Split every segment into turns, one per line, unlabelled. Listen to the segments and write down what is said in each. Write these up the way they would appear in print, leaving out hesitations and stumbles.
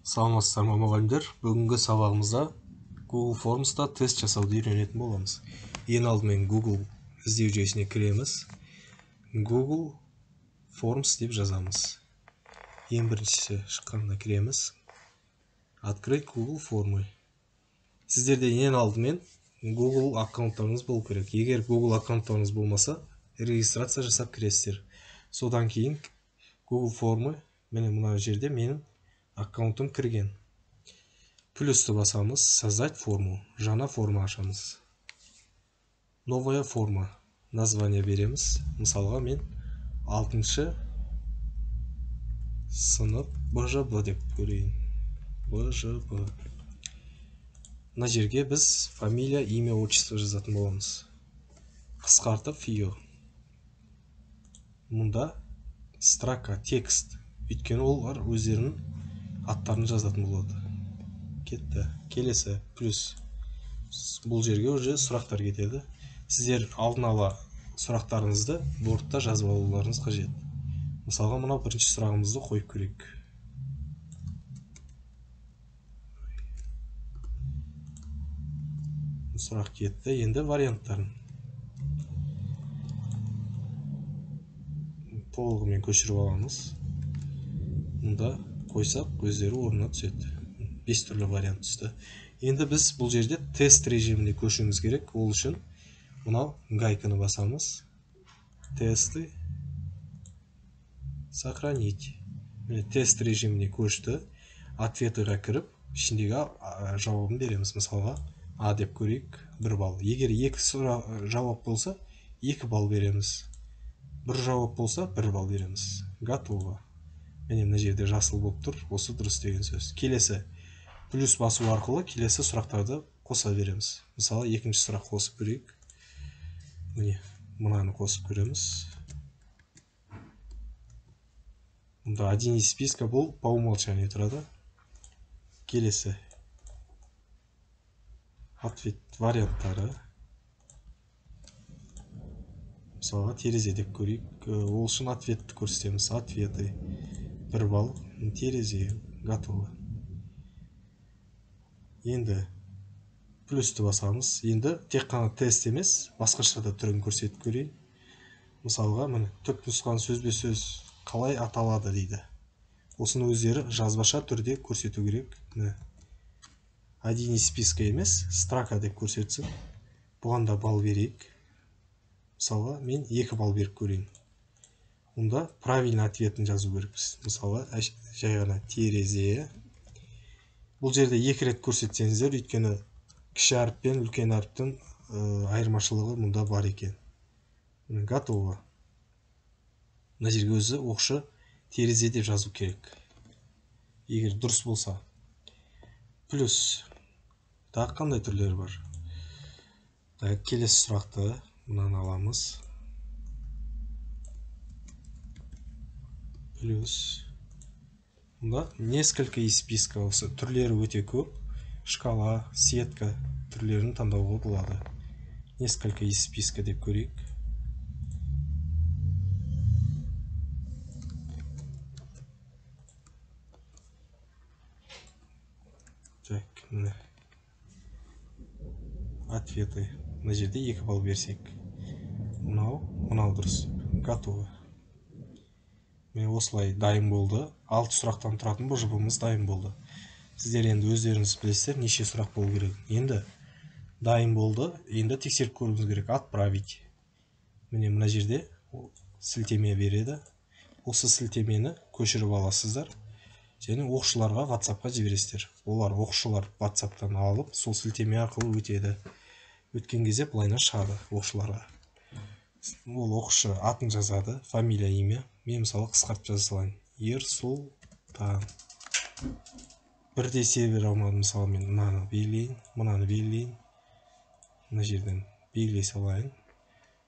Саламатсыздар ма мұғалімдер? Бүгінгі сабағымызда Google Forms'та тест жасауды үйренетін боламыз. Ең алдымен Google іздеу жүйесіне кіреміз. Google Forms деп жазамыз. Ең біріншісі шыққанда кіреміз. Открыть Google формы. Сіздерде ең алдымен Google аккаунттарыңыз болу керек. Егер Google аккаунттарыңыз болмаса, регистрация жасап кіресіздер. Содан кейін Google формы, міне мына жерде менің аккаунтым кірген. Плюсті басамыз, создать форму. Жаңа форма ашамыз. Новая форма. Название береміз. Мысалға мен 6-шы сынып БЖБ деп көрейін. БЖБ. Мына жерге біз фамилия, имя, отчество жазатын боламыз. Қысқартып фио. Мұнда строка, текст. Өйткені олар өздерінің аттарын жазатын болады. Кетті. Келесі плюс. Бұл жерге уже сұрақтар кетеді. Сіздер алдын ала сұрақтарыңызды бортта жазып алуларыңыз қажет. Мысалға мына бірінші сұрағымызды қойып көрейік. Сұрақ кетті. Енді варианттарын толығымен көшіріп аламыз. Мұнда қойсақ өздері орнына түседі. 5 түрлі вариант түсті. Енді біз бұл жерде тест режиміне көшуіміз керек. Ол үшін мынау гайканы басамыз. Тесты сохранить. Тест режиміне көшті. Ответыға кіріп, ішіндегі жауабын береміз. Мысалға А деп көрейік, 1 балл. Егер 2 жауап болса, 2 балл береміз. 1 жауап болса, 1 балл береміз. Готово. Міне мына жерде жасыл болып тұр. Осы дұрыс деген сөз. Келесі плюс басу арқылы келесі сұрақтарды қоса береміз. Мысалы, 2-ші сұрақ қосып көрейік. Міне, мынаны қосып көреміз. Мұнда один из списка бұл по умолчанию тұрады. Келесі ответ варианттары. Мысалға терезе деп көрейік. Ол үшін ответті көрсетеміз. Ответы 1 балл. Терезе. Готово. Енді плюсті басамыз. Енді тек қана тест емес, басқаша да түрін көрсетіп көрейін. Мысалға, міне түп нұсқан сөзбе-сөз қалай аталады дейді. Осыны өздері жазбаша түрде көрсету керек. Один из списка емес, строка деп көрсетсін. Бұған да балл берейік. Мысалға, мен 2 балл беріп көрейін. Онда правильный ответін жазу керекпіз. Мысалға, жай ғана терезе. Бұл жерде 2 рет көрсетсеңіздер, өйткені кіші әріп пен үлкен әріптің айырмашылығы мұнда бар екен. Готово. Мына жерге өзі оқшы терезе деп жазу керек. Егер дұрыс болса. Плюс. Тағы қандай түрлері бар? Келесі сұрақты мұнан аламыз. Плюс. Мұнда несколько из списка осы түрлері өте көп. Шкала, сетка түрлерін таңдауға болады. Несколько из списка деп көрейік. Так, міне. Ответы. Мына жерде 2 балл берсек. Мынау дұрыс. Готово. Мен осылай дайын болды. 6 сұрақтан тұратын БЖБ-мыз дайын болды. Сіздер енді өздеріңіз білесіздер, неше сұрақ болу керек. Енді дайын болды. Енді тексеріп көруіміз керек. Отправить. Міне мына жерде сілтеме береді. Осы сілтемені көшіріп аласыздар. Және оқушыларға WhatsApp-қа жібересіздер. Олар оқушылар WhatsApp-тан алып, сол сілтеме арқылы өтеді. Өткен кезде былайына шығады оқушыларға. Ол оқушы атын жазады, фамилия, имя. Мен мысалы қысқартып жаза салайын. Ерсултан. Бірде сервер алмадым, мысалы мен мынаны белгілейін, мынаны белгілейін. Мына жерден белгілей салайын.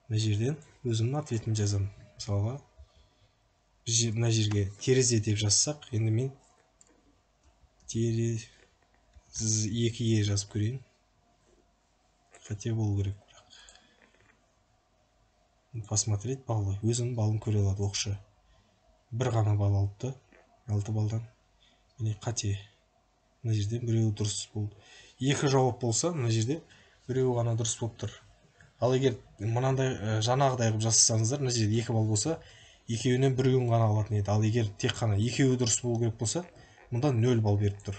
Мына жерден өзімнің ответін жазамын. Мысалға, мына жерге терезе деп жазсақ, енді мен терезе 2-е жазып көрейін. Қате болу керек. Посмотреть баллы. Өзінің балын көре алады оқшы. 1 ғана балл алыпты. 6 балдан. Міне қате. мына жерде біреуі дұрыс болды. Екі жауап болса, мына жерде біреуі ғана дұрыс болып тұр. Ал егер мынандай жаңағыдай қылып жасасаңыздар, мына жерде 2 балл болса, екеуінен біреуін ғана алатын еді. Ал егер тек қана екеуі дұрыс болу керек болса, мұнда 0 балл беріп тұр.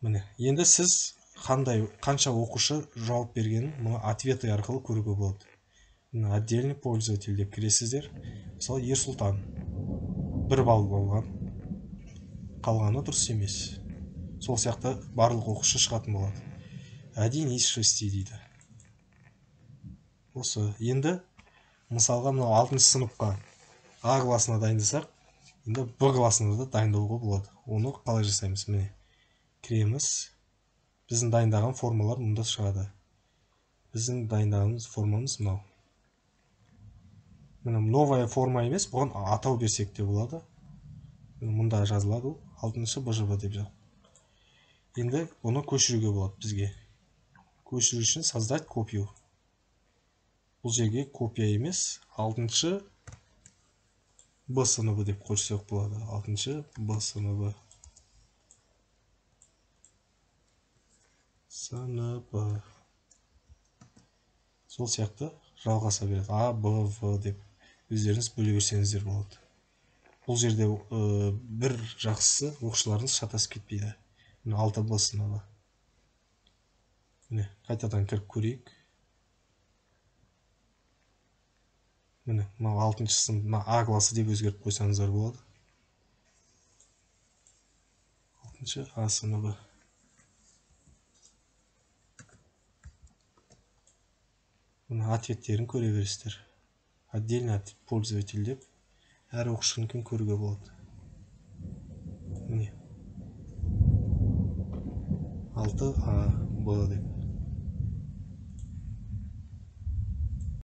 Міне, енді сіз қанша оқушы жауап бергенін мұны ответы арқылы көруге болады. Мына отдельный пользователь деп кіресіздер. Мысалы, Ерсұлтан 1 балл болған, қалғаны дұрыс емес. Сол сияқты барлық оқушы шығатын болады. 1 из 6 дейді. Осы. Енді мысалға мынау 6 сыныпқа А классына дайындасақ, енді Б классына да дайындауға болады. Оны қалай жасаймыз? Міне, кіреміз. Біздің дайындаған формалар мұнда шығады. Біздің дайындағанымыз формамыз мынау. Міне, новая форма емес, бұған атау берсек те болады. Мұнда жазылады, 6-шы БЖБ деп жазылады. Енді оны көшіруге болады бізге. Көшіру үшін создать копию. Бұл жерге копия емес, 6-шы Б сыныбы деп қойсақ болады. 6-шы Б сыныбы. Сыныбы. Сол сияқты жалғаса береді. А, Б, В деп өздеріңіз бөле берсеңіздер болады. Бұл жерде бір жақсысы оқушыларыңыз шатасып кетпейді. 6 Б сыныбы. Міне, қайтадан кіріп көрейік. Міне, 6-шы сынып, А классы деп өзгертіп қойсаңыздар болады. 6-шы А сыныбы. Мына ответтерін көре бересіздер. Отдельный пользователь деп әр оқушының көруге болады. Міне, 6 А Б деп.